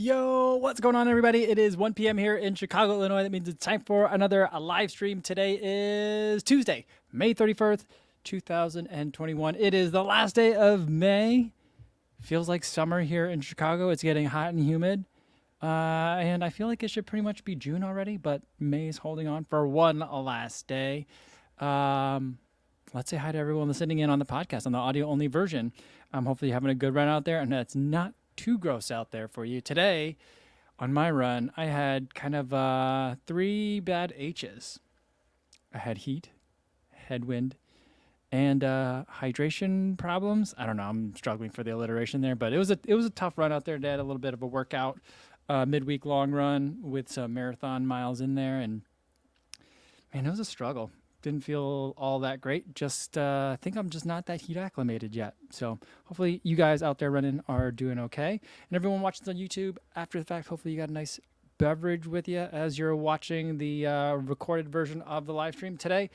Yo, what's going on, everybody? It is 1 p.m. here in Chicago, Illinois. That means it's time for another live stream. Today is Tuesday, May 31st, 2021. It is the last day of May. Feels like summer here in Chicago. It's getting hot and humid. And I feel like it should pretty much be June already, but May is holding on for one last day. Let's say hi to everyone listening in on the podcast, on the audio-only version. Hopefully you're having a good run out there, and it's not too gross out there for you. Today, on my run, I had kind of 3 bad H's. I had heat, headwind, and hydration problems. I don't know. I'm struggling for the alliteration there, but it was a tough run out there. I had a little bit of a workout, midweek long run with some marathon miles in there, and man, it was a struggle. Didn't feel all that great. Just I think I'm just not that heat acclimated yet. So hopefully you guys out there running are doing okay. And everyone watching on YouTube after the fact, hopefully you got a nice beverage with you as you're watching the recorded version of the live stream. Today,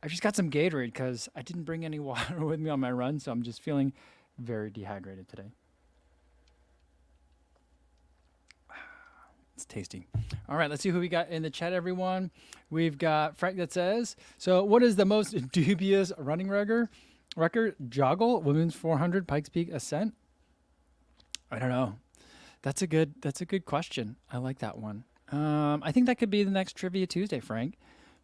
I just got some Gatorade because I didn't bring any water with me on my run. So I'm just feeling very dehydrated today. It's tasty. All right, let's see who we got in the chat, everyone. We've got Frank that says, so what is the most dubious running record? Joggle, women's 400 Pikes Peak ascent? I don't know. That's a good question. I like that one. I think that could be the next Trivia Tuesday, Frank.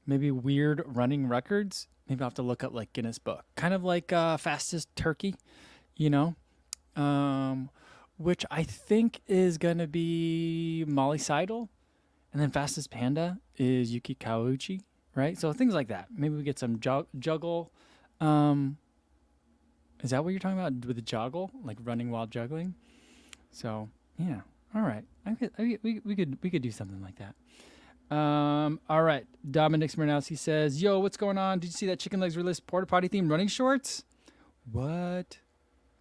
Maybe weird running records. Maybe I'll have to look up like Guinness Book. Kind of like fastest turkey, you know? Which I think is going to be Molly Seidel. And then fastest panda is Yuki Kawauchi, right? So things like that. Maybe we get some juggle. Is that what you're talking about with the joggle? Like running while juggling? So, yeah. All right. We could do something like that. All right. Dominic Smirnowski says, yo, what's going on? Did you see that Chicken Legs released porta potty themed running shorts? What?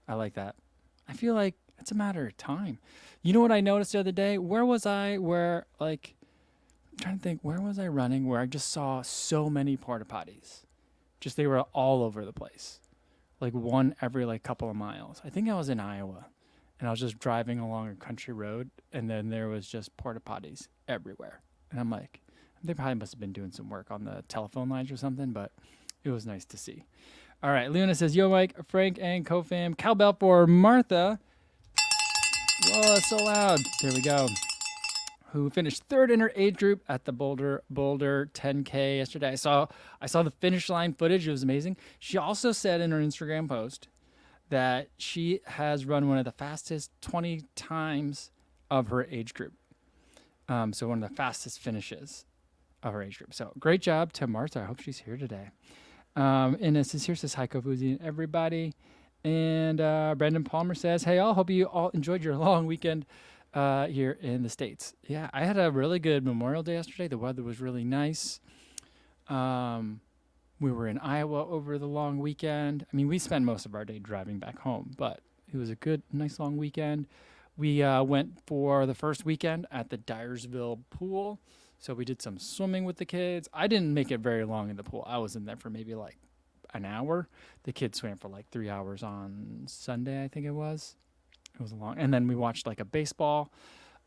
I like that. I feel like it's a matter of time. You know what I noticed the other day? Where was I? I'm trying to think, where was I running where I just saw so many porta potties? Just they were all over the place. Like one every like couple of miles. I think I was in Iowa and I was just driving along a country road and then there was just porta potties everywhere. And I'm like, they probably must have been doing some work on the telephone lines or something, but it was nice to see. All right, Leona says, yo, Mike, Frank, and co-fam. Cowbell for Martha. Whoa, it's so loud. There we go. Who finished third in her age group at the Boulder 10K yesterday. I saw the finish line footage. It was amazing. She also said in her Instagram post that she has run one of the fastest 20 times of her age group. So one of the fastest finishes of her age group. So great job to Martha. I hope she's here today. And it says, here says, hi, Kofuzi and everybody. And Brandon Palmer says, hey, all, hope you all enjoyed your long weekend here in the States. Yeah, I had a really good Memorial Day yesterday. The weather was really nice. We were in Iowa over the long weekend. I mean, we spent most of our day driving back home, but it was a good, nice long weekend. We went for the first weekend at the Dyersville pool. So we did some swimming with the kids. I didn't make it very long in the pool. I was in there for maybe like an hour. The kids swam for like 3 hours on Sunday, I think it was. It was long. And then we watched like a baseball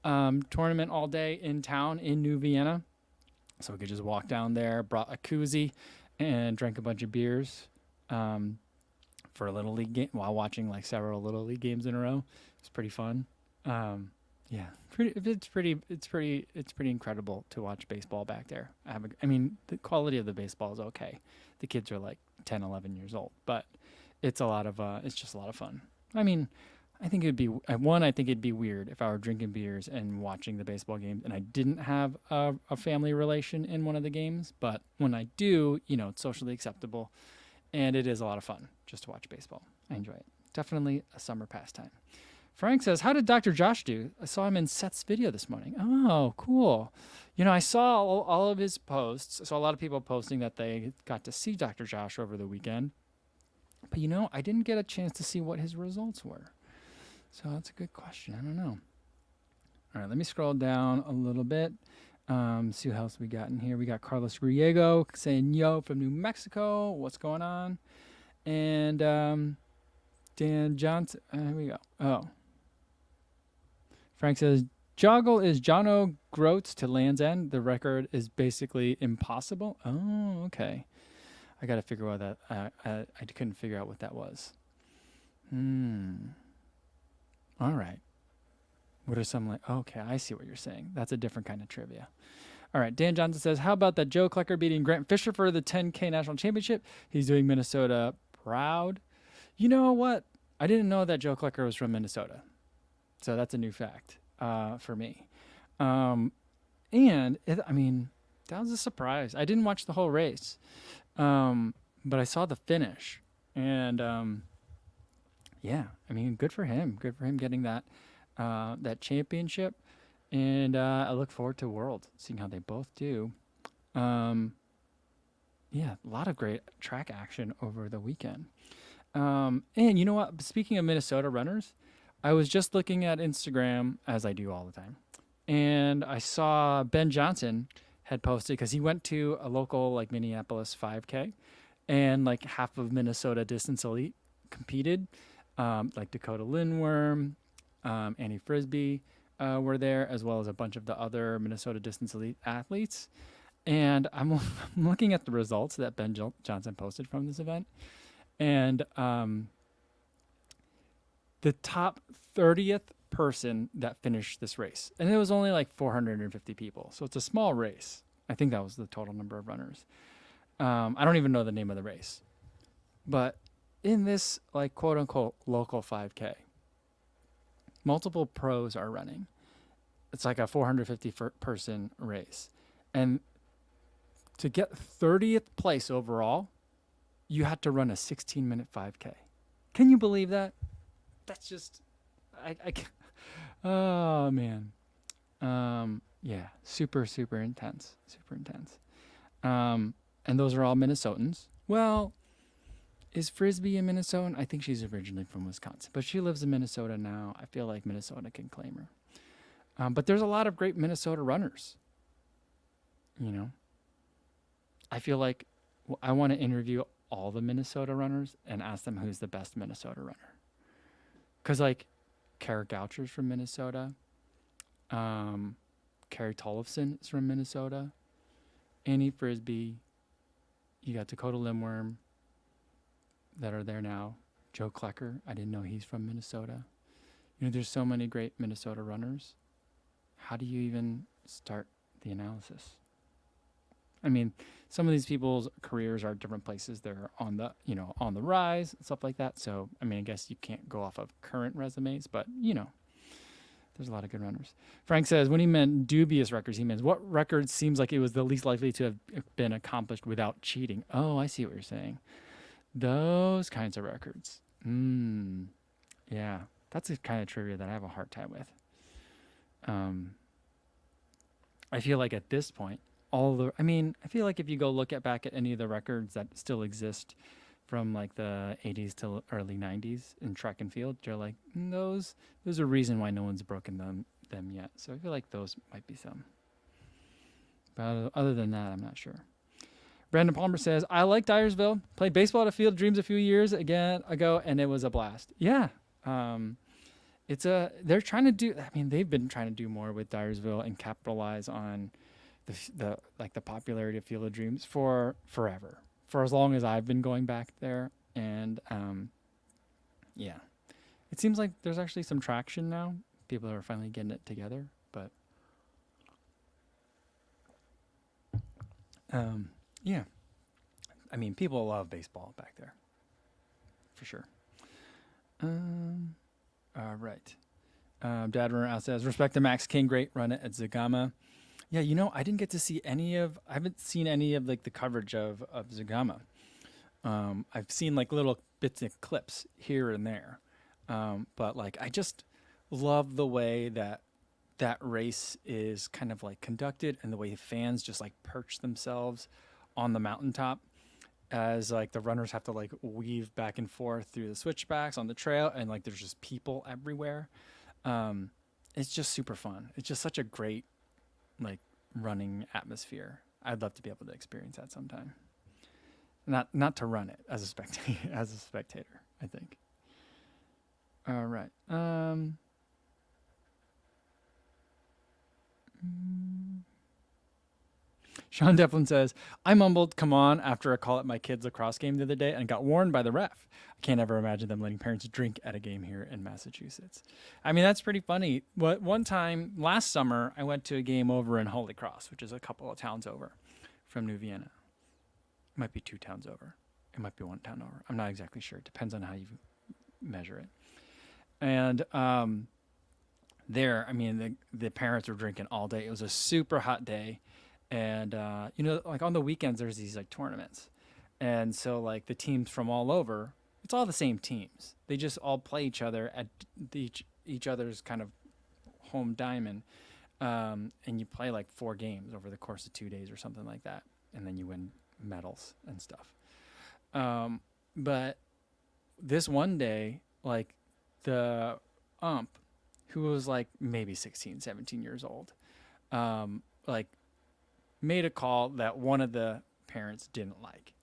tournament all day in town in New Vienna. So we could just walk down there, brought a koozie and drank a bunch of beers for a Little League game while watching like several Little League games in a row. It was pretty fun. Yeah, it's pretty incredible to watch baseball back there. I mean, the quality of the baseball is okay. The kids are like 10, 11 years old, but it's just a lot of fun. I mean, I think it'd be weird if I were drinking beers and watching the baseball games and I didn't have a family relation in one of the games. But when I do, it's socially acceptable and it is a lot of fun just to watch baseball. I enjoy it. Definitely a summer pastime. Frank says, how did Dr. Josh do? I saw him in Seth's video this morning. Oh, cool. I saw all of his posts. I saw a lot of people posting that they got to see Dr. Josh over the weekend. But, I didn't get a chance to see what his results were. So that's a good question. I don't know. All right, let me scroll down a little bit. See what else we got in here. We got Carlos Griego saying, yo, from New Mexico. What's going on? And Dan Johnson. Here we go. Oh. Frank says, Joggle is Jono Groats to Land's End. The record is basically impossible. Oh, okay. I got to figure out that. I couldn't figure out what that was. All right. What are some like? Okay, I see what you're saying. That's a different kind of trivia. All right. Dan Johnson says, how about that Joe Klecker beating Grant Fisher for the 10K National Championship? He's doing Minnesota proud. You know what? I didn't know that Joe Klecker was from Minnesota. So that's a new fact for me. And, that was a surprise. I didn't watch the whole race, but I saw the finish. And, good for him. Good for him getting that championship. And I look forward to World, seeing how they both do. A lot of great track action over the weekend. And you know what? Speaking of Minnesota runners, I was just looking at Instagram, as I do all the time, and I saw Ben Johnson had posted, because he went to a local like Minneapolis 5K, and like half of Minnesota Distance Elite competed, like Dakota Lindworm, Annie Frisbee were there, as well as a bunch of the other Minnesota Distance Elite athletes. And I'm looking at the results that Ben Johnson posted from this event, and the top 30th person that finished this race, and it was only like 450 people, so it's a small race. I think that was the total number of runners. I don't even know the name of the race, but in this like quote unquote local 5K, multiple pros are running. It's like a 450 person race, and to get 30th place overall, you had to run a 16-minute 5K. Can you believe that? That's just, I can't. Oh man. Super intense. And those are all Minnesotans. Well, is Frisbee a Minnesotan? I think she's originally from Wisconsin, but she lives in Minnesota now. I feel like Minnesota can claim her. But there's a lot of great Minnesota runners. I feel like I want to interview all the Minnesota runners and ask them who's the best Minnesota runner. Because, like, Kara Goucher's from Minnesota. Carrie Tollefson is from Minnesota. Annie Frisbee. You got Dakota Lindworm that are there now. Joe Klecker. I didn't know he's from Minnesota. There's so many great Minnesota runners. How do you even start the analysis? Some of these people's careers are different places. They're on the rise and stuff like that. So, I guess you can't go off of current resumes, but, there's a lot of good runners. Frank says, when he meant dubious records, he means what record seems like it was the least likely to have been accomplished without cheating? Oh, I see what you're saying. Those kinds of records. Yeah, that's the kind of trivia that I have a hard time with. I feel like at this point, I feel like if you go look back at any of the records that still exist from like the 80s to early 90s in track and field, you're like, there's a reason why no one's broken them yet. So I feel like those might be some. But other than that, I'm not sure. Brandon Palmer says, I like Dyersville. Played baseball at Field of Dreams a few years ago, and it was a blast. Yeah. They're trying to do, they've been trying to do more with Dyersville and capitalize on the popularity of Field of Dreams for forever, for as long as I've been going back there. And it seems like there's actually some traction now. People are finally getting it together, but people love baseball back there for sure. All right. Dad Runner out says, respect to Max King, great run at Zagama. Yeah, I didn't get to see I haven't seen any of like the coverage of Zagama. I've seen like little bits of clips here and there. But like, I just love the way that race is kind of like conducted, and the way fans just like perch themselves on the mountaintop as like the runners have to like weave back and forth through the switchbacks on the trail, and like there's just people everywhere. It's just super fun. It's just such a great like running atmosphere. I'd love to be able to experience that sometime. Not to run it as a spectator, I think. All right. Sean Devlin says, I mumbled, come on, after a call at my kids' lacrosse game the other day and got warned by the ref. I can't ever imagine them letting parents drink at a game here in Massachusetts. I mean, that's pretty funny. One time last summer, I went to a game over in Holy Cross, which is a couple of towns over from New Vienna. It might be 2 towns over. It might be 1 town over. I'm not exactly sure. It depends on how you measure it. And there, I mean, the parents were drinking all day. It was a super hot day. And, like on the weekends, there's these like tournaments. And so like the teams from all over, it's all the same teams. They just all play each other at each other's kind of home diamond. And you play like 4 games over the course of 2 days or something like that. And then you win medals and stuff. But this one day, like the ump, who was like maybe 16, 17 years old, like made a call that one of the parents didn't like.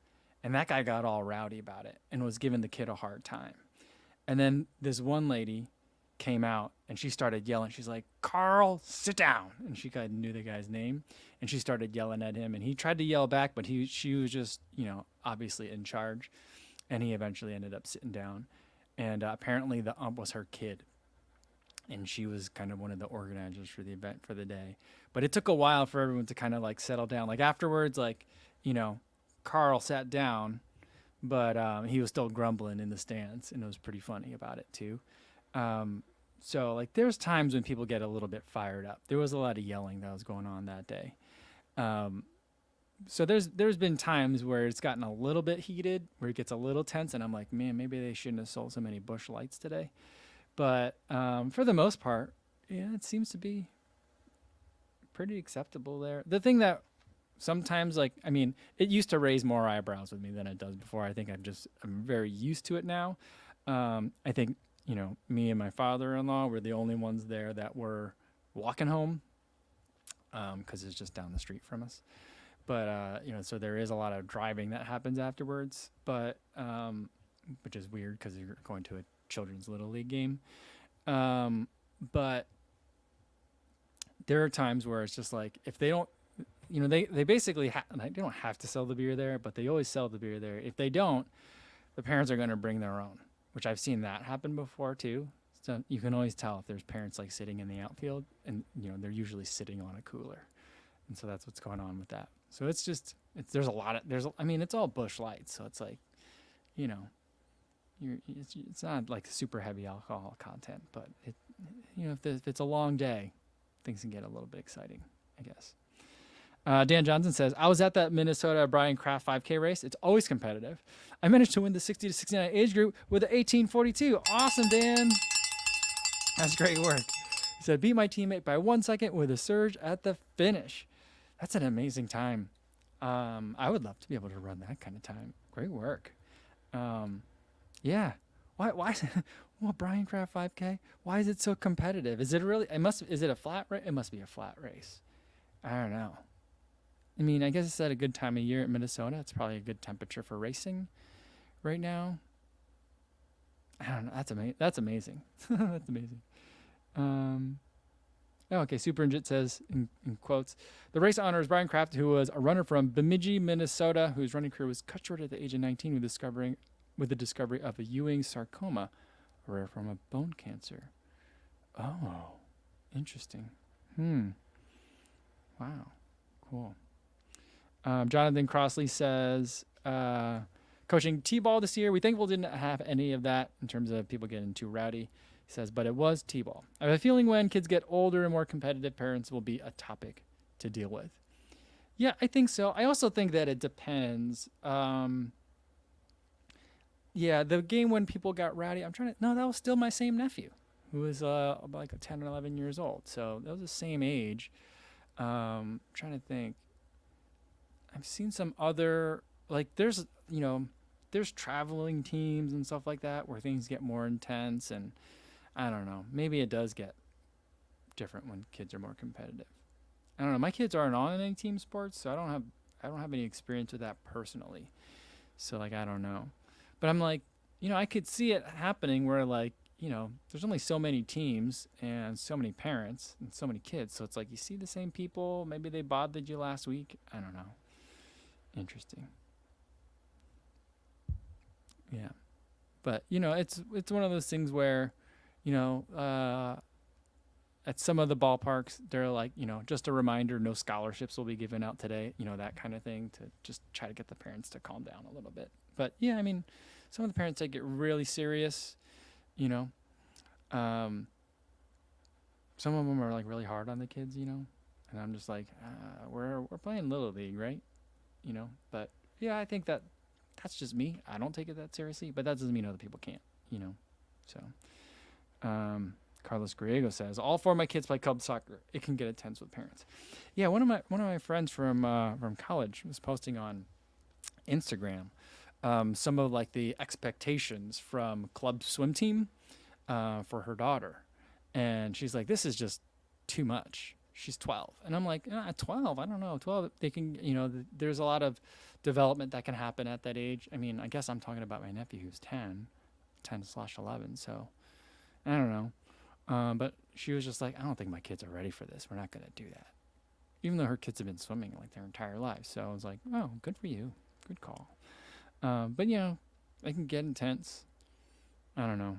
And that guy got all rowdy about it and was giving the kid a hard time. And then this one lady came out and she started yelling. She's like, Carl, sit down. And she kind of knew the guy's name. And she started yelling at him. And he tried to yell back, but she was just, obviously in charge. And he eventually ended up sitting down. And apparently the ump was her kid. And she was kind of one of the organizers for the event for the day. But it took a while for everyone to kind of like settle down. Like afterwards, like, Carl sat down, but he was still grumbling in the stands, and it was pretty funny about it too. So like there's times when people get a little bit fired up. There was a lot of yelling that was going on that day. So there's been times where it's gotten a little bit heated, where it gets a little tense, and I'm like, man, maybe they shouldn't have sold so many Busch Lights today. But for the most part, yeah, it seems to be pretty acceptable there. The thing that sometimes, like, I mean, it used to raise more eyebrows with me than it does before. I think I'm very used to it now. I think, me and my father-in-law were the only ones there that were walking home because it's just down the street from us. But, so there is a lot of driving that happens afterwards, but which is weird because you're going to a children's Little League game. But there are times where it's just like, if they don't, they basically they don't have to sell the beer there, but they always sell the beer there. If they don't, the parents are going to bring their own, which I've seen that happen before too. So you can always tell if there's parents like sitting in the outfield, and they're usually sitting on a cooler, and so that's what's going on with that. So it's all Busch Lights, so it's like, it's not like super heavy alcohol content, but if it's a long day, things can get a little bit exciting, I guess. Dan Johnson says, I was at that Minnesota Brian Kraft 5K race. It's always competitive. I managed to win the 60 to 69 age group with an 18:42. Awesome, Dan. That's great work. He said, beat my teammate by 1 second with a surge at the finish. That's an amazing time. I would love to be able to run that kind of time. Great work. Yeah. Why is it, Brian Kraft 5K? Why is it so competitive? Is it really, is it a flat race? It must be a flat race. I don't know. I mean, I guess it's at a good time of year in Minnesota. It's probably a good temperature for racing right now. I don't know. That's amazing. That's amazing. Okay. Super Injit says, in quotes, the race honors Brian Kraft, who was a runner from Bemidji, Minnesota, whose running career was cut short at the age of 19 with the discovery of a Ewing sarcoma, a rare form of bone cancer. Oh, interesting. Wow. Cool. Jonathan Crossley says, coaching T-ball this year. We thankful didn't have any of that in terms of people getting too rowdy. He says, but it was T-ball. I have a feeling when kids get older and more competitive, parents will be a topic to deal with. Yeah, I think so. I also think that it depends. Yeah, the game when people got rowdy, that was still my same nephew who was about like 10 or 11 years old. So that was the same age. Trying to think. I've seen some other, like there's traveling teams and stuff like that where things get more intense, and I don't know, maybe it does get different when kids are more competitive. I don't know. My kids aren't on any team sports, so I don't have any experience with that personally. So like, I don't know, but I'm like, I could see it happening where like, there's only so many teams and so many parents and so many kids. So it's like you see the same people. Maybe they bothered you last week. I don't know. Interesting. Yeah. But it's one of those things where, you know, at some of the ballparks, they're like, just a reminder, no scholarships will be given out today, that kind of thing, to just try to get the parents to calm down a little bit. But yeah, I mean, some of the parents take it really serious, you know. Um, some of them are like really hard on the kids, and I'm just like, we're playing little league, right? But yeah, I think that's just me. I don't take it that seriously, but that doesn't mean other people can't, So, Carlos Griego says, all four of my kids play club soccer. It can get intense with parents. Yeah, one of my friends from college was posting on Instagram some of like the expectations from club swim team for her daughter, and she's like, this is just too much. She's 12, and I'm like, 12. I don't know, 12. They can, there's a lot of development that can happen at that age. I mean, I guess I'm talking about my nephew who's 10/11. So I don't know. But she was just like, I don't think my kids are ready for this. We're not going to do that. Even though her kids have been swimming like their entire lives. So I was like, oh, good for you. Good call. But it can get intense. I don't know.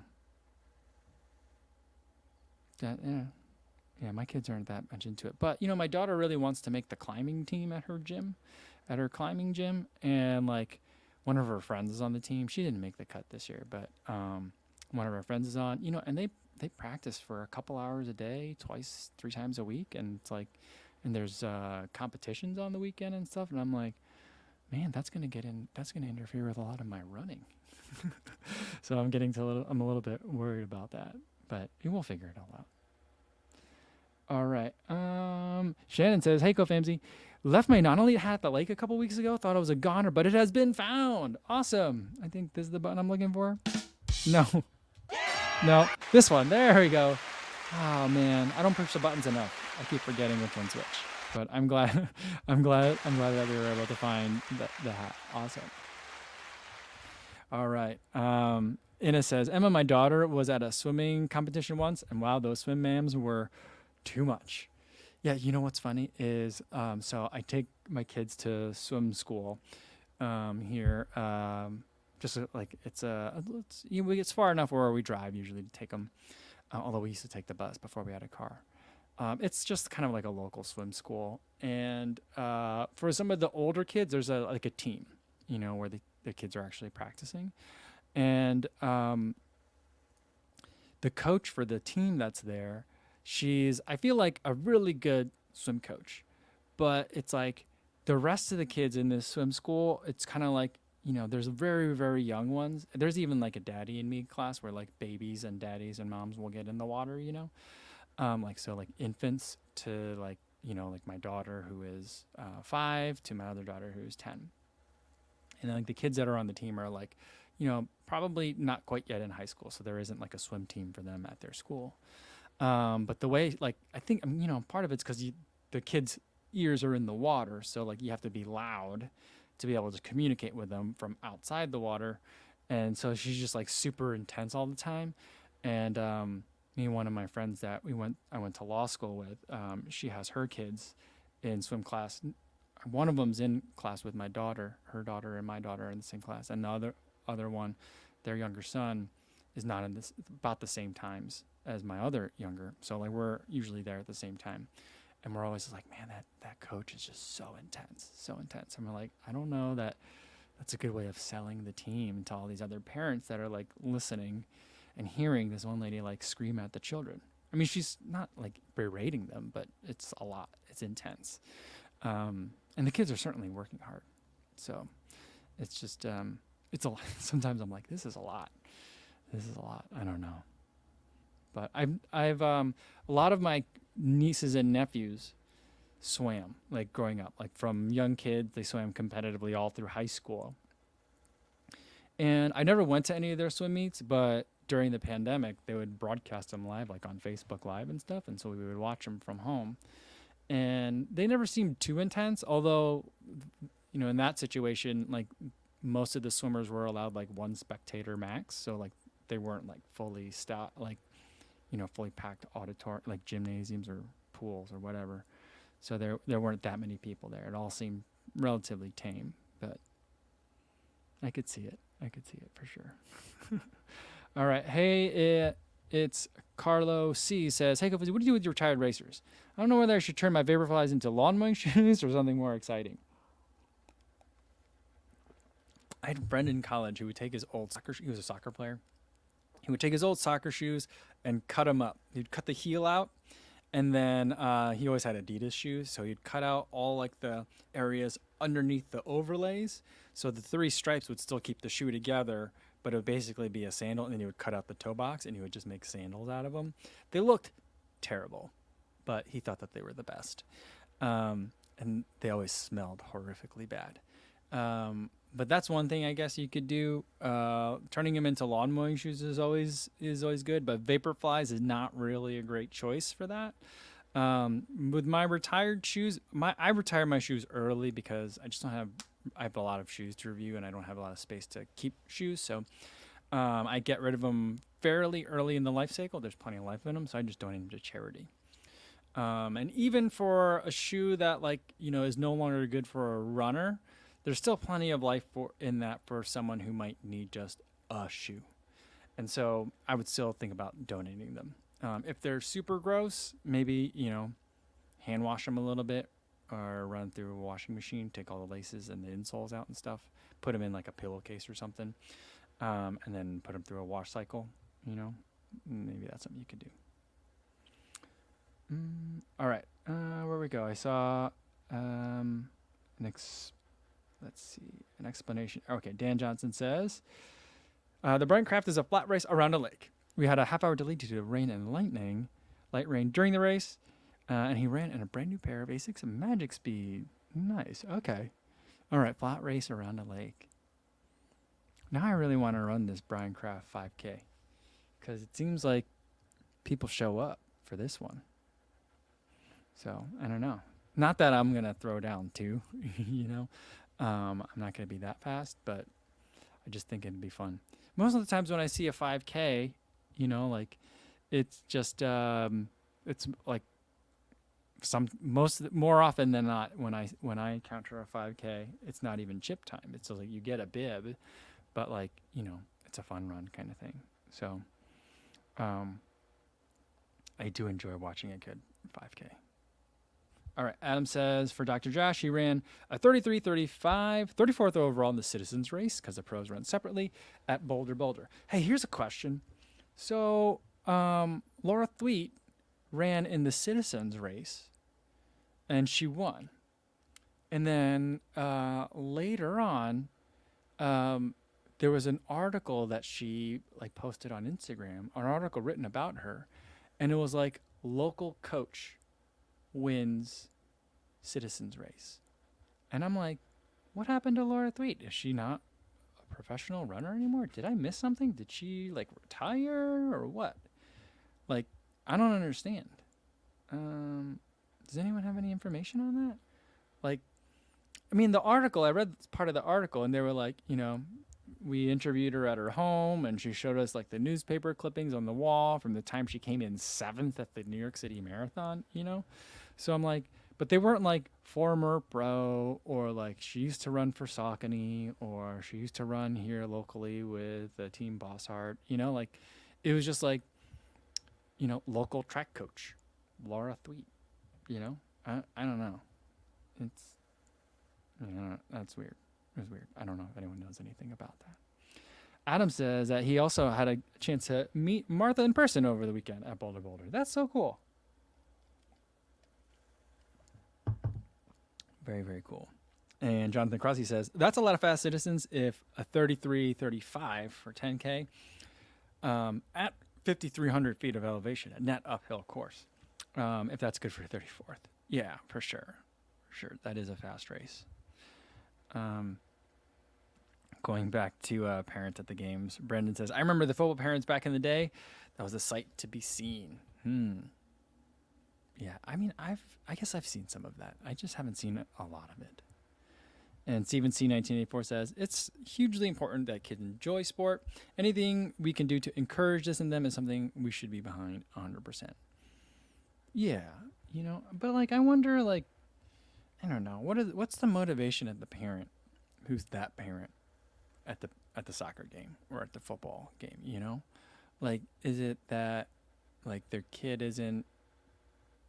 Yeah, my kids aren't that much into it. But, my daughter really wants to make the climbing team at her climbing gym. And like one of her friends is on the team. She didn't make the cut this year, but one of her friends is on, and they practice for a couple hours a day, twice, 3 times a week. And it's like, and there's competitions on the weekend and stuff. And I'm like, man, that's going to interfere with a lot of my running. So I'm a little bit worried about that, but we'll figure it all out. All right. Shannon says, hey, CoFamzy, left my Nonolite hat at the lake a couple weeks ago. Thought it was a goner, but it has been found. Awesome. I think this is the button I'm looking for. No. No, this one. There we go. Oh man, I don't push the buttons enough. I keep forgetting which one's which. But I'm glad. I'm glad that we were able to find the hat. Awesome. All right. Ina says, Emma, my daughter, was at a swimming competition once, and wow, those swim mams were too much. Yeah, you know what's funny is, so I take my kids to swim school here. Just like it's far enough where we drive usually to take them. Although we used to take the bus before we had a car. It's just kind of like a local swim school, and for some of the older kids, there's a team, where the kids are actually practicing, and the coach for the team that's there, she's, I feel like, a really good swim coach, but it's like the rest of the kids in this swim school, it's kind of like, there's very, very young ones. There's even like a daddy and me class where like babies and daddies and moms will get in the water, like infants to like my daughter who is 5 to my other daughter who is 10. And then like the kids that are on the team are like, probably not quite yet in high school. So there isn't like a swim team for them at their school. But the way, like, I think, part of it's because the kids' ears are in the water. So like you have to be loud to be able to communicate with them from outside the water. And so she's just like super intense all the time. And me and one of my friends that I went to law school with, she has her kids in swim class. One of them's in class with my daughter. Her daughter and my daughter are in the same class. And the other one, their younger son, is not in this about the same times as my other younger. So like we're usually there at the same time. And we're always like, man, that coach is just so intense. And we're like, I don't know that's a good way of selling the team to all these other parents that are like listening and hearing this one lady like scream at the children. I mean, she's not like berating them, but it's a lot. It's intense. And the kids are certainly working hard. So it's just, it's a lot. Sometimes I'm like, this is a lot. I don't know. But I've a lot of my nieces and nephews swam like growing up, like from young kids. They swam competitively all through high school. And I never went to any of their swim meets, but during the pandemic, they would broadcast them live, like on Facebook Live and stuff. And so we would watch them from home. And they never seemed too intense, although, you know, in that situation, like most of the swimmers were allowed like one spectator max. So like they weren't like fully fully packed auditorium, like gymnasiums or pools or whatever. So there weren't that many people there. It all seemed relatively tame, but I could see it. I could see it for sure. All right. Hey, it's Carlo C says, "Hey, Kofizi, what do you do with your retired racers? I don't know whether I should turn my Vaporflies into lawn mowing shoes or something more exciting." I had a friend in college who would take his old soccer. He was a soccer player. He would take his old soccer shoes and cut them up. He'd cut the heel out, and then he always had Adidas shoes, so he'd cut out all like the areas underneath the overlays, so the three stripes would still keep the shoe together, but it would basically be a sandal, and then he would cut out the toe box, and he would just make sandals out of them. They looked terrible, but he thought that they were the best, and they always smelled horrifically bad. But that's one thing I guess you could do. Turning them into lawn mowing shoes is always good, but Vaporflies is not really a great choice for that. With my retired shoes, I retire my shoes early because I have a lot of shoes to review and I don't have a lot of space to keep shoes. So I get rid of them fairly early in the life cycle. There's plenty of life in them, so I just donate them to charity. And even for a shoe that is no longer good for a runner, there's still plenty of life in that for someone who might need just a shoe. And so I would still think about donating them. If they're super gross, maybe, hand wash them a little bit or run through a washing machine, take all the laces and the insoles out and stuff, put them in like a pillowcase or something, and then put them through a wash cycle, maybe that's something you could do. All right, where we go? I saw let's see, an explanation. Okay, Dan Johnson says, the Brian Craft is a flat race around a lake. We had a half-hour delay due to rain and light rain during the race, and he ran in a brand new pair of Asics Magic Speed. Nice, okay. All right, flat race around a lake. Now I really want to run this Brian Craft 5K, because it seems like people show up for this one. So, I don't know. Not that I'm going to throw down too, I'm not going to be that fast, but I just think it'd be fun. Most of the times when I see a 5K, it's just, it's like more often than not, when I encounter a 5K, it's not even chip time. It's like you get a bib, but it's a fun run kind of thing. So, I do enjoy watching a good 5K. All right, Adam says, for Dr. Josh, he ran a 33:35, 34th overall in the Citizens race, because the pros run separately, at Boulder. Hey, here's a question. So, Laura Thweet ran in the Citizens race, and she won. And then later on, there was an article that she posted on Instagram, an article written about her, and it was like, local coach wins Citizens race. And I'm like, what happened to Laura Thweet? Is she not a professional runner anymore? Did I miss something? Did she retire or what? I don't understand. Does anyone have any information on that? The article, I read part of the article, and they were like, we interviewed her at her home, and she showed us the newspaper clippings on the wall from the time she came in 7th at the New York City Marathon, So I'm like, but they weren't former pro, or she used to run for Saucony, or she used to run here locally with the team Bossart, it was just local track coach, Laura Thweet, I don't know. That's weird. It was weird. I don't know if anyone knows anything about that. Adam says that he also had a chance to meet Martha in person over the weekend at Boulder. That's so cool. Very, very cool. And Jonathan Crossy says, that's a lot of fast Citizens if a 33:35 for 10K at 5,300 feet of elevation, a net uphill course, if that's good for 34th. Yeah, for sure. That is a fast race. Going back to parents at the games, Brendan says, I remember the football parents back in the day. That was a sight to be seen. Yeah, I guess I've seen some of that. I just haven't seen a lot of it. And Stephen C. 1984 says, it's hugely important that kids enjoy sport. Anything we can do to encourage this in them is something we should be behind 100%. Yeah, but like, I wonder, like, I don't know, what's the motivation of the parent who's that parent at the soccer game or at the football game, Like, is it that, like, their kid isn't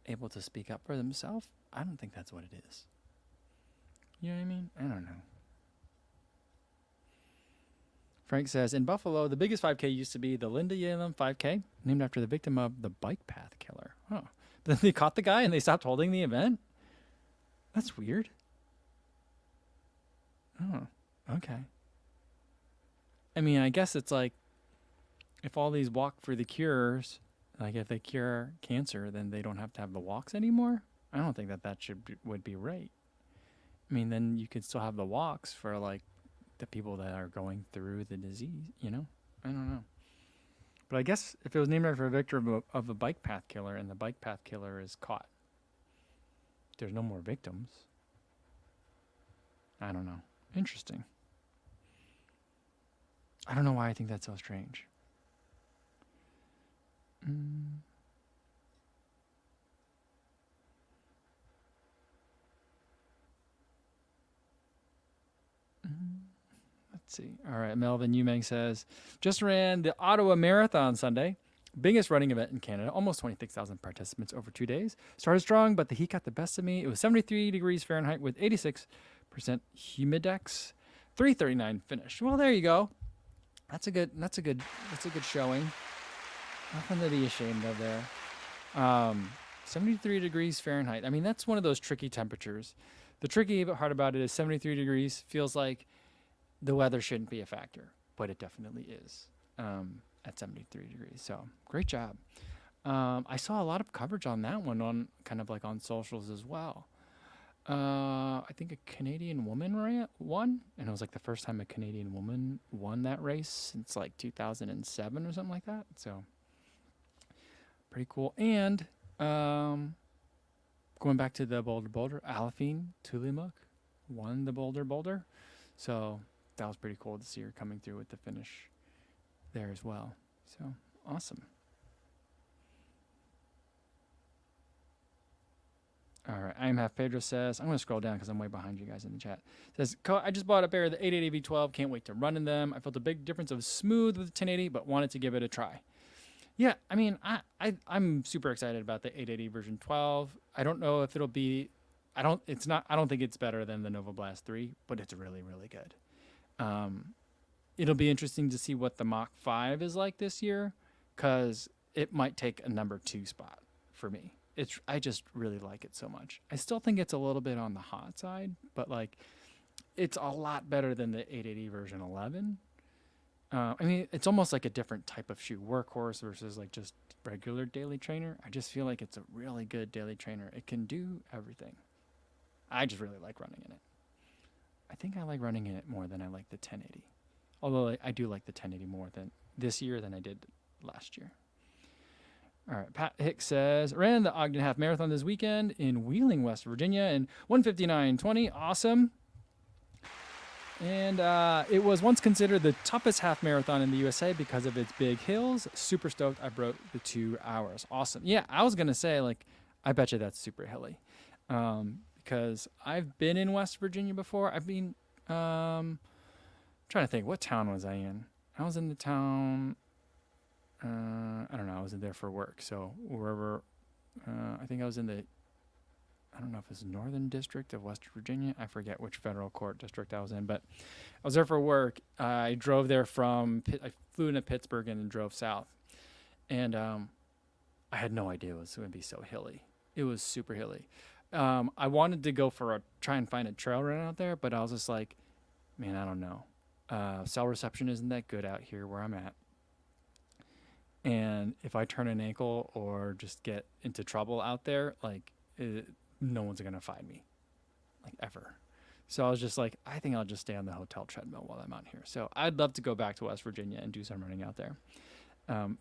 able to speak up for themselves? I don't think that's what it is. You know what I mean? I don't know. Frank says, in Buffalo, the biggest 5K used to be the Linda Yalem 5K, named after the victim of the bike path killer. Oh. Then they caught the guy and they stopped holding the event? That's weird. Oh, okay. I mean, I guess it's like, if all these walk for the cures, like if they cure cancer, then they don't have to have the walks anymore? I don't think that would be right. I mean, then you could still have the walks for, like, the people that are going through the disease, I don't know. But I guess if it was named after a victim of a bike path killer and the bike path killer is caught, there's no more victims. I don't know. Interesting. I don't know why I think that's so strange. Let's see. All right. Melvin Umeng says, just ran the Ottawa Marathon Sunday. Biggest running event in Canada. Almost 26,000 participants over 2 days. Started strong, but the heat got the best of me. It was 73 degrees Fahrenheit with 86% humidex. 3:39 finish. Well, there you go. That's a good showing. Nothing to be ashamed of there. 73 degrees Fahrenheit. I mean, that's one of those tricky temperatures. The tricky part about it is 73 degrees feels like the weather shouldn't be a factor, but it definitely is at 73 degrees. So great job. I saw a lot of coverage on that one on kind of like on socials as well. I think a Canadian woman won, and it was like the first time a Canadian woman won that race since like 2007 or something like that. So pretty cool. And going back to the Boulder, Alafine Tulimuk won the Boulder. So that was pretty cool to see her coming through with the finish there as well. So awesome. All right. I am half Pedro says, I'm going to scroll down because I'm way behind you guys in the chat. Says, I just bought a pair of the 880 V12. Can't wait to run in them. I felt a big difference of smooth with the 1080, but wanted to give it a try. Yeah, I mean, I'm super excited about the 880 version 12. I don't know if it'll be, I don't think it's better than the Nova Blast 3, but it's really, really good. It'll be interesting to see what the Mach 5 is like this year, because it might take a number 2 spot for me. I just really like it so much. I still think it's a little bit on the hot side, but like, it's a lot better than the 880 version 11. I mean, it's almost like a different type of shoe, workhorse versus like just regular daily trainer. I just feel like it's a really good daily trainer. It can do everything. I just really like running in it. I think I like running in it more than I like the 1080. Although I do like the 1080 more than this year than I did last year. All right, Pat Hicks says, ran the Ogden Half Marathon this weekend in Wheeling, West Virginia in 1:59:20. Awesome. And it was once considered the toughest half marathon in the USA because of its big hills. Super stoked I broke the 2 hours. Awesome. Yeah, I was going to say, like, I bet you that's super hilly. Because I've been in West Virginia before. I've been, trying to think, what town was I in? I was in the town, I don't know, I was in there for work. So wherever, I think I was in the, I don't know if it's Northern District of West Virginia. I forget which federal court district I was in, but I was there for work. I drove there I flew into Pittsburgh and then drove south. And I had no idea it was going to be so hilly. It was super hilly. I wanted to go try and find a trail run out there, but I was just like, man, I don't know. Cell reception isn't that good out here where I'm at. And if I turn an ankle or just get into trouble out there, like, no one's going to find me, like, ever. So I was just like, I think I'll just stay on the hotel treadmill while I'm out here. So I'd love to go back to West Virginia and do some running out there,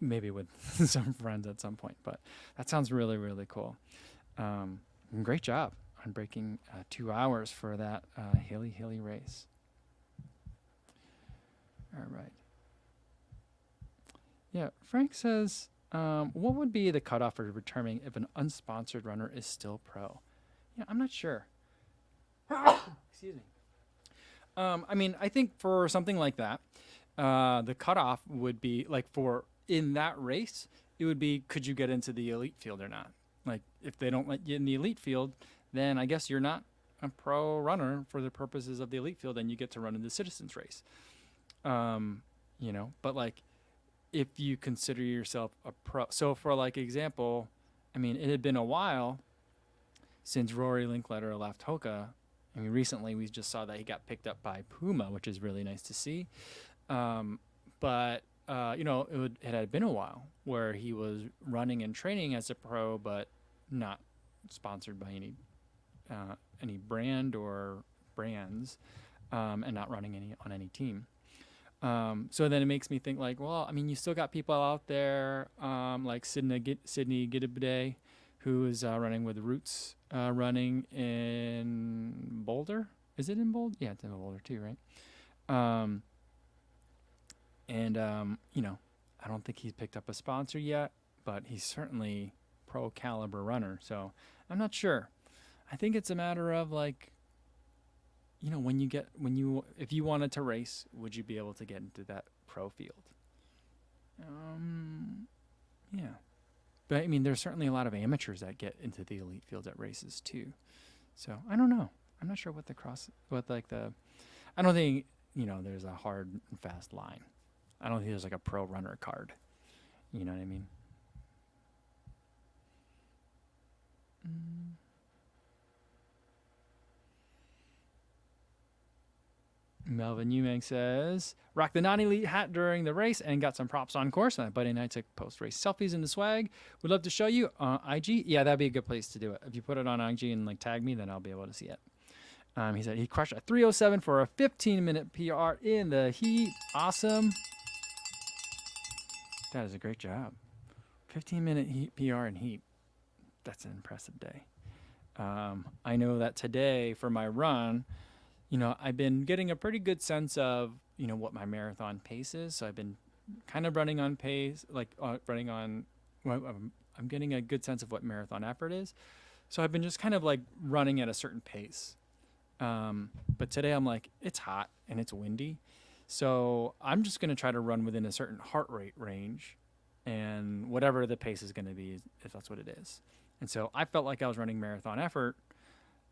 maybe with some friends at some point. But that sounds really, really cool. Great job. on breaking 2 hours for that Hilly race. All right. Yeah, Frank says, what would be the cutoff for determining if an unsponsored runner is still pro? Yeah, I'm not sure. Excuse me. I mean, I think for something like that, the cutoff would be like for in that race, it would be could you get into the elite field or not? Like if they don't let you in the elite field, then I guess you're not a pro runner for the purposes of the elite field, and you get to run in the citizens race. But like if you consider yourself a pro, so for like example, I mean, it had been a while since Rory Linkletter left Hoka. I mean, recently we just saw that he got picked up by Puma, which is really nice to see. But it had been a while where he was running and training as a pro, but not sponsored by any brand or brands, and not running on any team. So then it makes me think like, well, I mean, you still got people out there like Sydney Gidibde, who is running with Roots, running in Boulder. Is it in Boulder? Yeah, it's in Boulder too, right? I don't think he's picked up a sponsor yet, but he's certainly pro caliber runner. So I'm not sure. I think it's a matter of like, if you wanted to race, would you be able to get into that pro field? Yeah. But I mean, there's certainly a lot of amateurs that get into the elite fields at races too. So I don't know. I'm not sure I don't think, there's a hard and fast line. I don't think there's like a pro runner card. You know what I mean? Melvin Umang says, rock the non-elite hat during the race and got some props on course. And Buddy and I took post-race selfies in the swag. Would love to show you on IG. Yeah, that'd be a good place to do it. If you put it on IG and like tag me, then I'll be able to see it. He said he crushed a 3:07 for a 15-minute PR in the heat. Awesome. That is a great job. 15-minute heat PR in heat. That's an impressive day. I know that today for my run, I've been getting a pretty good sense of, what my marathon pace is. So I've been kind of running on pace, I'm getting a good sense of what marathon effort is. So I've been just kind of like running at a certain pace. But today I'm like, it's hot and it's windy. So I'm just going to try to run within a certain heart rate range, and whatever the pace is going to be, if that's what it is. And so I felt like I was running marathon effort,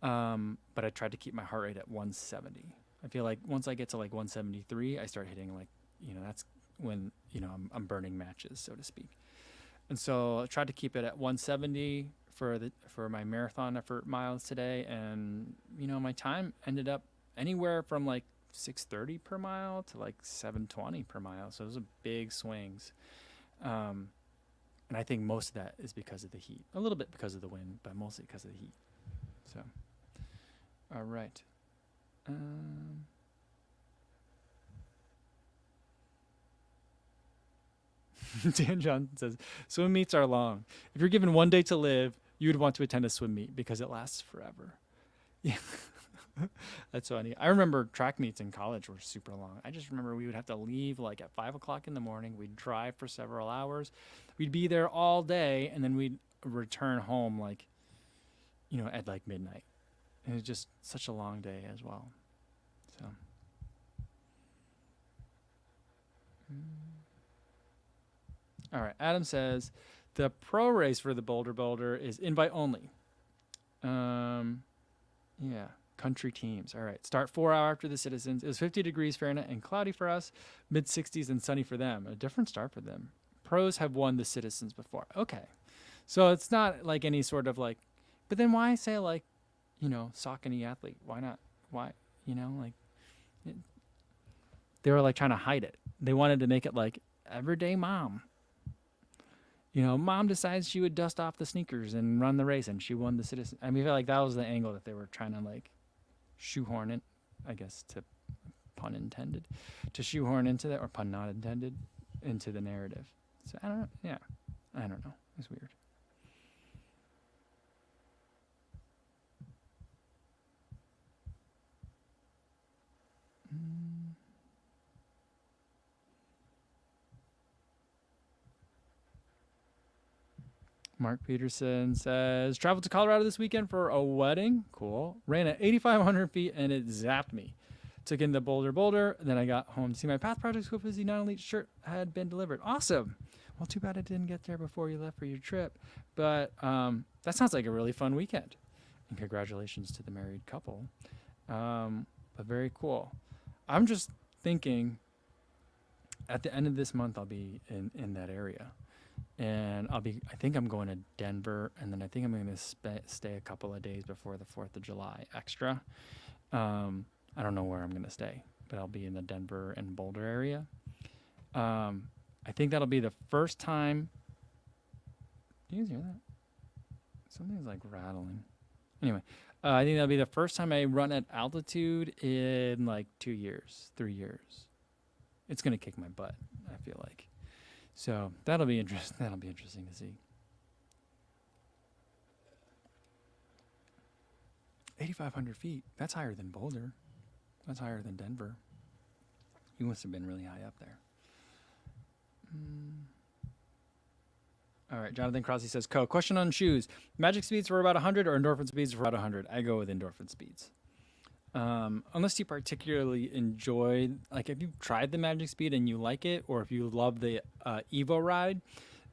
but I tried to keep my heart rate at 170. I feel like once I get to like 173, I start hitting like, that's when, I'm burning matches, so to speak. And so I tried to keep it at 170 for my marathon effort miles today. And, my time ended up anywhere from like 6:30 per mile to like 7:20 per mile. So those are big swings. And I think most of that is because of the heat. A little bit because of the wind, but mostly because of the heat. So, all right. Dan Johnson says, swim meets are long. If you're given one day to live, you would want to attend a swim meet because it lasts forever. Yeah. That's funny. I remember track meets in college were super long. I just remember we would have to leave like at 5 o'clock in the morning. We'd drive for several hours. We'd be there all day, and then we'd return home like, at like midnight. And it was just such a long day as well. So. All right. Adam says the pro race for the Boulder is invite only. Yeah. Country teams. All right. Start 4 hours after the citizens. It was 50 degrees Fahrenheit and cloudy for us, mid 60s and sunny for them. A different start for them. Pros have won the citizens before. Okay. So it's not like any sort of like, but then why say like, Saucony athlete? Why not? Why, they were like trying to hide it. They wanted to make it like everyday mom. Mom decides she would dust off the sneakers and run the race, and she won the citizen. I mean, I feel like that was the angle that they were trying to like shoehorn it, I guess, to pun intended, to shoehorn into that, or pun not intended, into the narrative. So I don't know. Yeah, I don't know. It's weird. Mark Peterson says, traveled to Colorado this weekend for a wedding. Cool. Ran at 8,500 feet and it zapped me. Took in the Boulder. Then I got home to see my Path Project School Fizzy non-elite shirt had been delivered. Awesome. Well, too bad I didn't get there before you left for your trip. But that sounds like a really fun weekend. And congratulations to the married couple. But very cool. I'm just thinking at the end of this month, I'll be in that area. And I think I'm going to Denver, and then I think I'm going to stay a couple of days before the 4th of July extra. I don't know where I'm going to stay, but I'll be in the Denver and Boulder area. I think that'll be the first time. Do you guys hear that? Something's like rattling. Anyway, I think that'll be the first time I run at altitude in like 2 years, 3 years. It's going to kick my butt, I feel like. So that'll be interesting. That'll be interesting to see. 8,500 feet. That's higher than Boulder. That's higher than Denver. You must have been really high up there. All right. Jonathan Crosby says, question on shoes. Magic speeds for about 100 or endorphin speeds for about 100? I go with endorphin speeds. Unless you particularly enjoy, like if you've tried the Magic Speed and you like it, or if you love the Evo ride,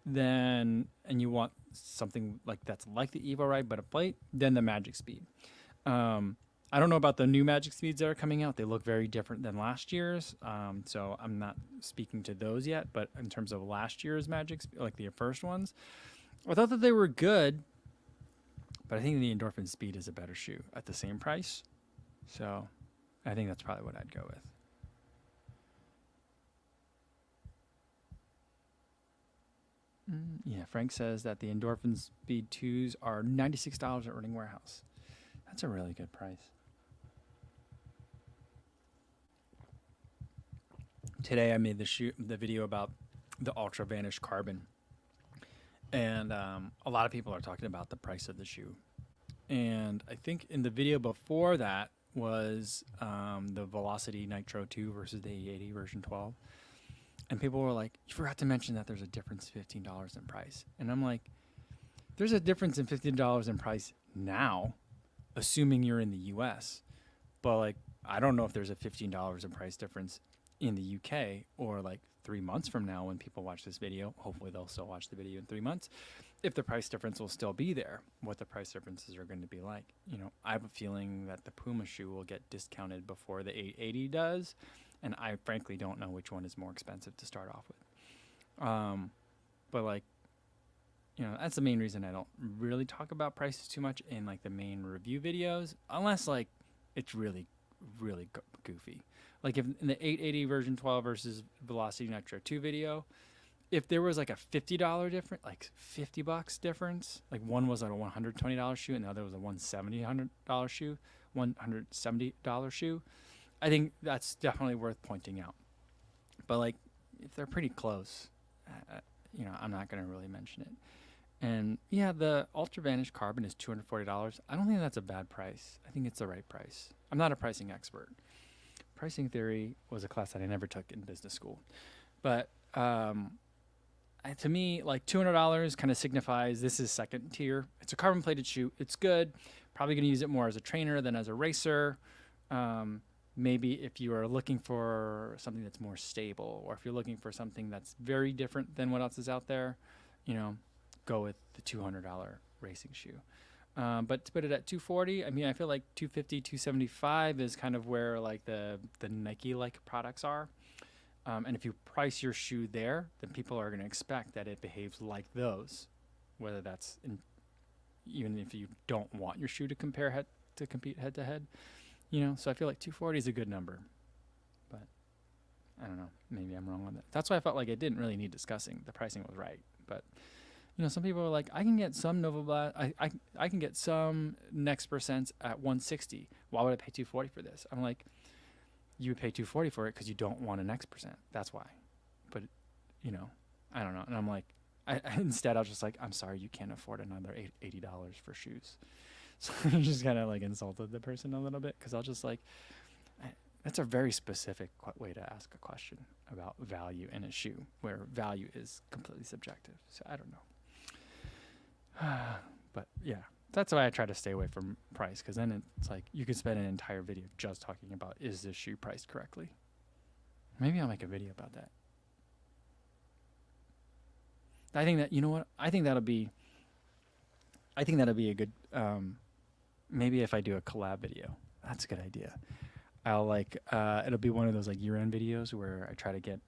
then, and you want something like that's like the Evo ride but a plate, then the Magic Speed. I don't know about the new Magic Speeds that are coming out. They look very different than last year's, so I'm not speaking to those yet. But in terms of last year's Magic Speed, like the first ones, I thought that they were good, but I think the Endorphin Speed is a better shoe at the same price. So I think that's probably what I'd go with. Yeah, Frank says that the Endorphin Speed 2s are $96 at Running Warehouse. That's a really good price. Today I made the video about the Ultra Vanish Carbon. And a lot of people are talking about the price of the shoe. And I think in the video before that, was the Velocity Nitro 2 versus the 880 version 12. And people were like, you forgot to mention that there's a difference $15 in price. And I'm like, there's a difference in $15 in price now, assuming you're in the US. But like, I don't know if there's a $15 in price difference in the UK or like 3 months from now when people watch this video. Hopefully they'll still watch the video in 3 months. If the price difference will still be there, what the price differences are going to be like. You know, I have a feeling that the Puma shoe will get discounted before the 880 does, and I frankly don't know which one is more expensive to start off with. But like, you know, that's the main reason I don't really talk about prices too much in like the main review videos, unless like it's really, really goofy. Like if in the 880 version 12 versus Velocity Nitro 2 video, if there was like a $50 difference, like $50 difference, like one was like a $120 shoe and the other was a $170 shoe, $170 shoe, I think that's definitely worth pointing out. But like, if they're pretty close, you know, I'm not going to really mention it. And yeah, the Ultra Vanish Carbon is $240. I don't think that's a bad price. I think it's the right price. I'm not a pricing expert. Pricing theory was a class that I never took in business school. But to me, like $200 kind of signifies this is second tier. It's a carbon plated shoe. It's good. Probably going to use it more as a trainer than as a racer. Maybe if you are looking for something that's more stable, or if you're looking for something that's very different than what else is out there, you know, go with the $200 racing shoe. But to put it at $240, I mean, I feel like $250, $275 is kind of where like the Nike-like products are. And if you price your shoe there, then people are going to expect that it behaves like those, whether that's even if you don't want your shoe to compete head to head, you know. So I feel like 240 is a good number, but I don't know. Maybe I'm wrong on that. That's why I felt like it didn't really need discussing. The pricing was right, but you know, some people are like, I can get some Nova Blast, I can get some Next Percents at 160. Why would I pay 240 for this? I'm like, you would pay 240 for it because you don't want an X percent. That's why. But, you know, I don't know. And I'm like, instead I was just like, I'm sorry, you can't afford another $80 for shoes. So I just kind of like insulted the person a little bit because I was just like, that's a very specific way to ask a question about value in a shoe, where value is completely subjective. So I don't know. But yeah, that's why I try to stay away from price, because then it's like you could spend an entire video just talking about, is this shoe priced correctly? Maybe I'll make a video about that. I think that, you know what? I think that'll be a good, maybe if I do a collab video, that's a good idea. I'll like, it'll be one of those like year-end videos where I try to get,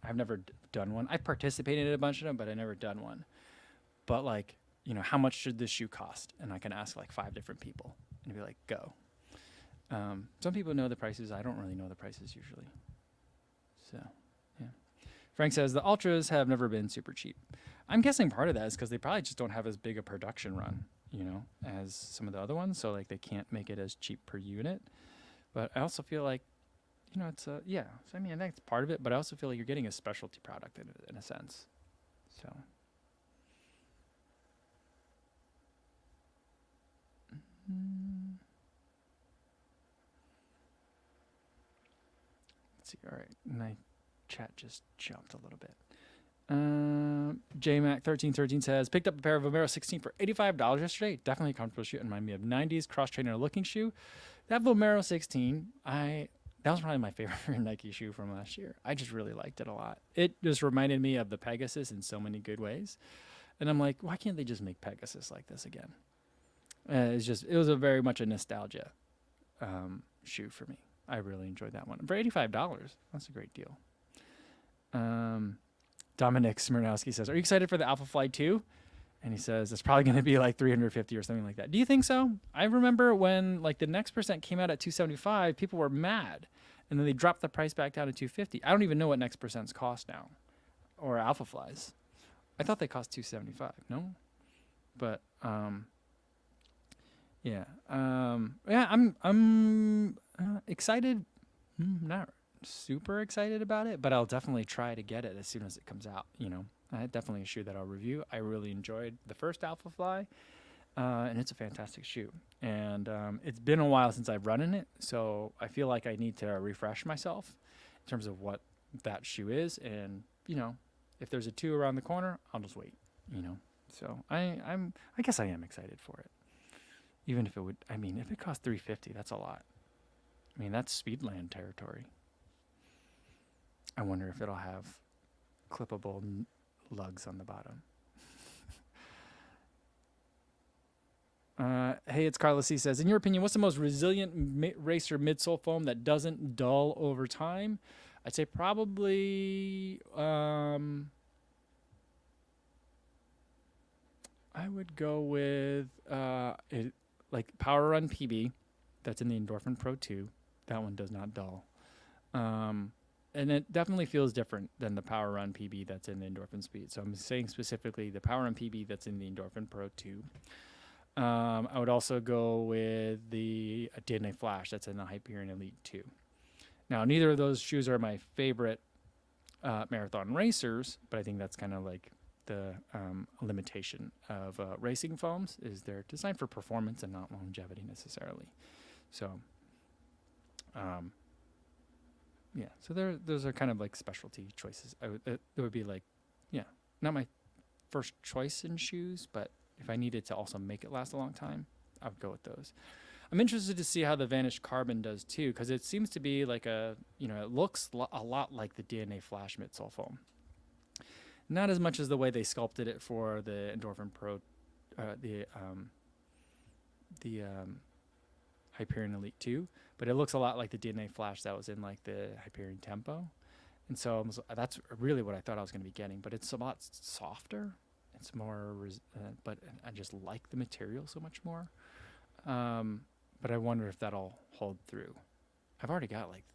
I've never done one. I've participated in a bunch of them, but I've never done one. But like, you know, how much should this shoe cost? And I can ask like 5 different people and be like, go. Some people know the prices. I don't really know the prices usually. So, yeah. Frank says the Ultras have never been super cheap. I'm guessing part of that is because they probably just don't have as big a production run, you know, as some of the other ones. So like they can't make it as cheap per unit. But I also feel like, you know, it's yeah. So I mean, I think it's part of it, but I also feel like you're getting a specialty product in a sense. So. Let's see. All right, my chat just jumped a little bit. JMac1313 says, picked up a pair of Vomero 16 for $85 yesterday. Definitely a comfortable shoe. It reminded me of 90s cross trainer looking shoe. That Vomero 16, that was probably my favorite Nike shoe from last year. I just really liked it a lot. It just reminded me of the Pegasus in so many good ways. And I'm like, why can't they just make Pegasus like this again? It was a very much a nostalgia shoe for me. I really enjoyed that one. For $85, that's a great deal. Dominic Smirnowski says, are you excited for the Alpha Fly 2? And he says, it's probably going to be like 350 or something like that. Do you think so? I remember when like the Next Percent came out at 275, people were mad. And then they dropped the price back down to 250. I don't even know what Next Percent's cost now. Or Alpha Flies. I thought they cost 275, no? But, yeah. Yeah, I'm excited. Not super excited about it, but I'll definitely try to get it as soon as it comes out, you know. Definitely a shoe that I'll review. I really enjoyed the first Alpha Fly, and it's a fantastic shoe. And it's been a while since I've run in it, so I feel like I need to refresh myself in terms of what that shoe is. And, you know, if there's a 2 around the corner, I'll just wait, you know. So I guess I am excited for it. Even if it would, I mean, if it costs $350, that's a lot. I mean, that's Speedland territory. I wonder if it'll have clippable lugs on the bottom. Hey, it's Carlos. He says, in your opinion, what's the most resilient racer midsole foam that doesn't dull over time? I'd say probably, I would go with like Power Run PB. That's in the Endorphin Pro 2. That one does not dull. And it definitely feels different than the Power Run PB that's in the Endorphin Speed. So I'm saying specifically the Power Run PB that's in the Endorphin Pro 2. I would also go with the DNA Flash that's in the Hyperion Elite 2. Now, neither of those shoes are my favorite marathon racers, but I think that's kind of like the limitation of racing foams, is they're designed for performance and not longevity necessarily. So, yeah, so those are kind of like specialty choices. It would be like, yeah, not my first choice in shoes, but if I needed to also make it last a long time, I would go with those. I'm interested to see how the Vanish Carbon does too, because it seems to be like it looks a lot like the DNA Flash midsole foam. Not as much as the way they sculpted it for the Endorphin Pro, the Hyperion Elite 2, but it looks a lot like the DNA Flash that was in like the Hyperion Tempo. And so that's really what I thought I was going to be getting, but it's a lot softer. It's more, but I just like the material so much more. But I wonder if that'll hold through. I've already got like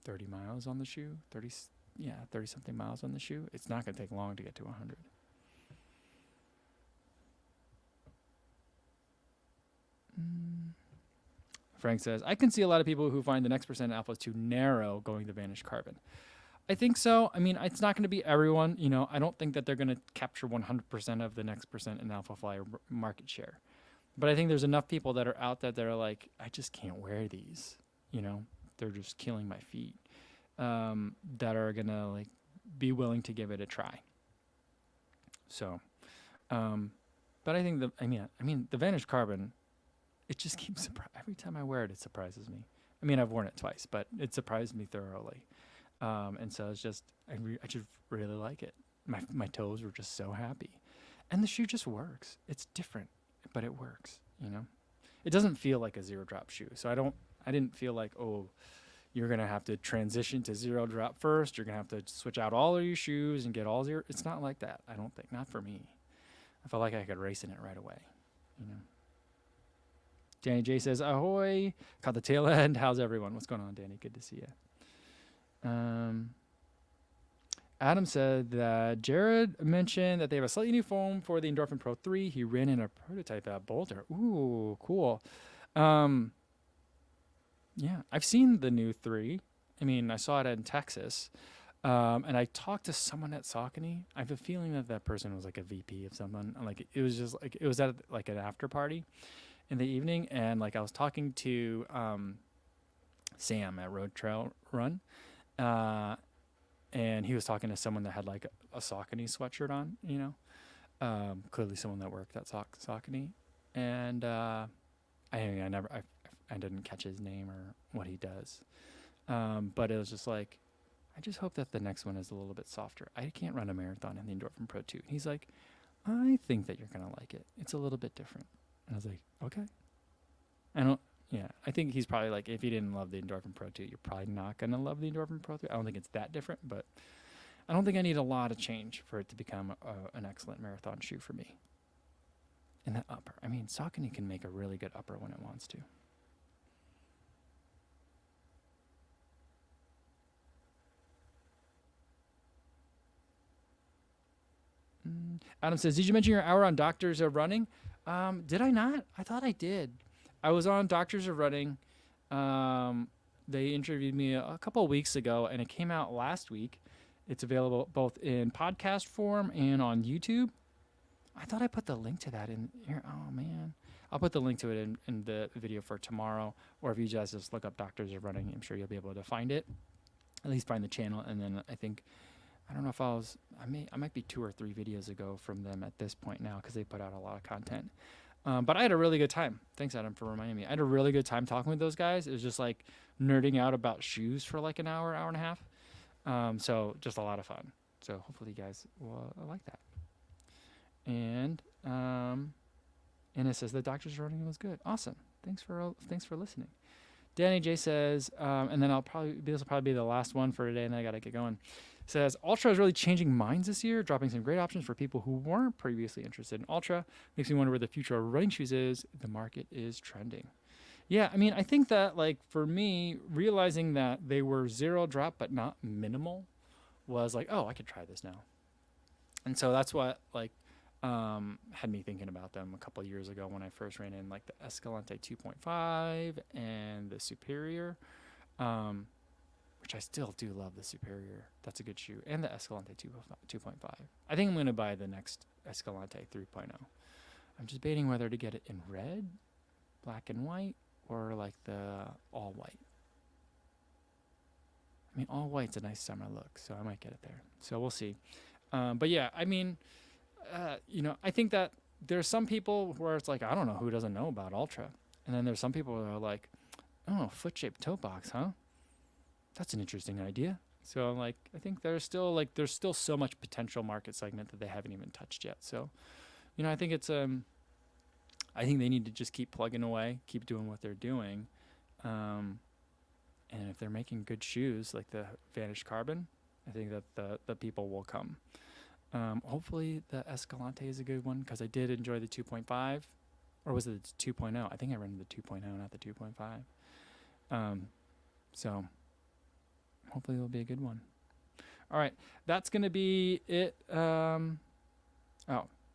30 miles on the shoe, 30 something miles on the shoe. It's not going to take long to get to 100. Frank says, I can see a lot of people who find the Next Percent Alpha too narrow going to Vanish Carbon. I think so. I mean, it's not going to be everyone. You know, I don't think that they're going to capture 100% of the Next Percent and Alpha Fly market share. But I think there's enough people that are out there that are like, I just can't wear these. You know, they're just killing my feet. That are going to like be willing to give it a try. So But I think the Vanish Carbon, it just keeps every time I wear it, it surprises me. I mean, I've worn it twice, but it surprised me thoroughly. And so it's just, I just really like it. My toes were just so happy, and the shoe just works. It's different, but it works. It doesn't feel like a zero drop shoe. So I didn't feel like, oh, you're gonna have to transition to zero drop first. You're gonna have to switch out all of your shoes and get all zero. It's not like that. I don't think. Not for me. I felt like I could race in it right away. Danny J says, ahoy. Caught the tail end. How's everyone? What's going on, Danny? Good to see you. Adam said that Jared mentioned that they have a slightly new foam for the Endorphin Pro 3. He ran in a prototype at Boulder. Ooh, cool. Yeah, I've seen the new 3. I mean, I saw it in Texas. And I talked to someone at Saucony. I have a feeling that person was like a VP of someone. Like it was just like, it was at like an after party in the evening. And like I was talking to Sam at Road Trail Run. And he was talking to someone that had like a Saucony sweatshirt on, clearly someone that worked at Saucony. And I didn't catch his name or what he does. But it was just like, I just hope that the next one is a little bit softer. I can't run a marathon in the Endorphin Pro 2. He's like, I think that you're going to like it. It's a little bit different. And I was like, okay. I think he's probably like, if you didn't love the Endorphin Pro 2, you're probably not going to love the Endorphin Pro 3. I don't think it's that different, but I don't think I need a lot of change for it to become an excellent marathon shoe for me. And that upper. I mean, Saucony can make a really good upper when it wants to. Adam says, did you mention your hour on Doctors of Running? Did I not? I thought I did. I was on Doctors of Running. They interviewed me a couple of weeks ago, and it came out last week. It's available both in podcast form and on YouTube. I thought I put the link to that in here. Oh, man. I'll put the link to it in the video for tomorrow. Or if you guys just look up Doctors of Running, I'm sure you'll be able to find it. At least find the channel. And then I don't know if I might be 2 or 3 videos ago from them at this point now because they put out a lot of content. But I had a really good time. Thanks, Adam, for reminding me. I had a really good time talking with those guys. It was just like nerding out about shoes for like an hour and a half. So just a lot of fun. So hopefully you guys will like that. And it says the Doctors Running was good. Awesome. Thanks for listening. Danny J says, and then this will probably be the last one for today, and then I gotta get going. Says Ultra is really changing minds this year, dropping some great options for people who weren't previously interested in Ultra. Makes me wonder where the future of running shoes is. The market is trending. Yeah, I mean, I think that like for me, realizing that they were zero drop but not minimal was like, oh, I could try this now. And so that's what like had me thinking about them a couple of years ago when I first ran in like the Escalante 2.5 and the Superior. Which I still do love the Superior. That's a good shoe. And the Escalante 2.5. I think I'm going to buy the next Escalante 3.0. I'm just debating whether to get it in red, black and white, or like the all white. I mean, all white's a nice summer look, so I might get it there. So we'll see. But yeah, I mean, I think that there's some people where it's like, I don't know who doesn't know about Ultra. And then there's some people that are like, oh, foot-shaped toe box, huh? That's an interesting idea. So like, I think there's still so much potential market segment that they haven't even touched yet. So, I think it's I think they need to just keep plugging away, keep doing what they're doing. And if they're making good shoes like the Vanish Carbon, I think that the people will come. Hopefully the Escalante is a good one because I did enjoy the 2.5, or was it the 2.0? I think I ran the 2.0, not the 2.5. So hopefully it'll be a good one. All right, that's going to be it.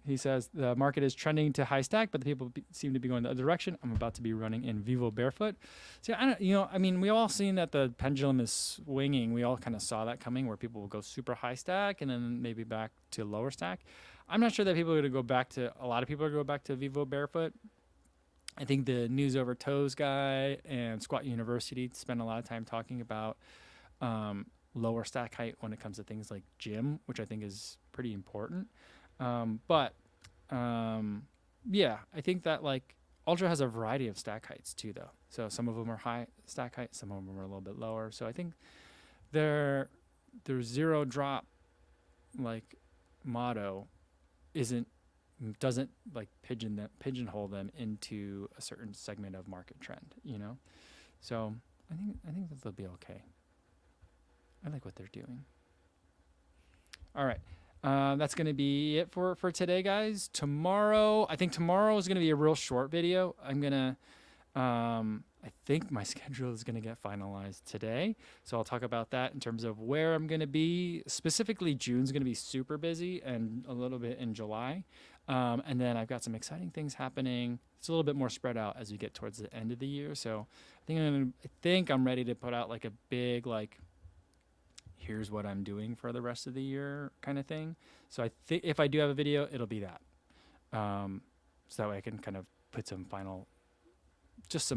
He says the market is trending to high stack, but the people seem to be going the other direction. I'm about to be running in Vivo barefoot. So we all seen that the pendulum is swinging. We all kind of saw that coming, where people will go super high stack and then maybe back to lower stack. I'm not sure that people are going to go back to. A lot of people are going to go back to Vivo barefoot. I think the News Over Toes guy and Squat University spend a lot of time talking about lower stack height when it comes to things like gym, which I think is pretty important. But Yeah, I think that like Ultra has a variety of stack heights too, though. So some of them are high stack height, some of them are a little bit lower. So I think their zero drop like motto isn't doesn't like pigeonhole them into a certain segment of market trend, you know. So I think that they'll be okay. I like what they're doing. All right. That's going to be it for today, guys. I think tomorrow is going to be a real short video. I think my schedule is going to get finalized today. So I'll talk about that in terms of where I'm going to be. Specifically, June's going to be super busy and a little bit in July. And then I've got some exciting things happening. It's a little bit more spread out as we get towards the end of the year. So I think I'm ready to put out like a big, like, here's what I'm doing for the rest of the year kind of thing. So I think if I do have a video, it'll be that. So that way I can kind of put some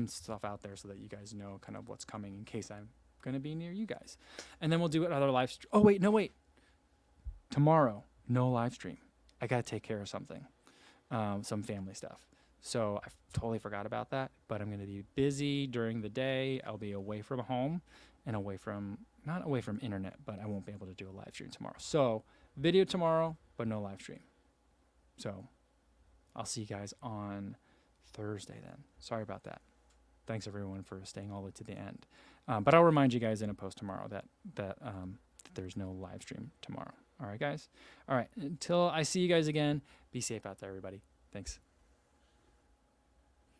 stuff out there so that you guys know kind of what's coming in case I'm going to be near you guys. And then we'll do another live stream. Oh, wait, no, wait. Tomorrow, no live stream. I got to take care of something, some family stuff. So I totally forgot about that, but I'm going to be busy during the day. I'll be away from home and not away from internet, but I won't be able to do a live stream tomorrow. So video tomorrow, but no live stream. So I'll see you guys on Thursday then. Sorry about that. Thanks everyone for staying all the way to the end. But I'll remind you guys in a post tomorrow that there's no live stream tomorrow. All right, guys. All right. Until I see you guys again, be safe out there, everybody. Thanks.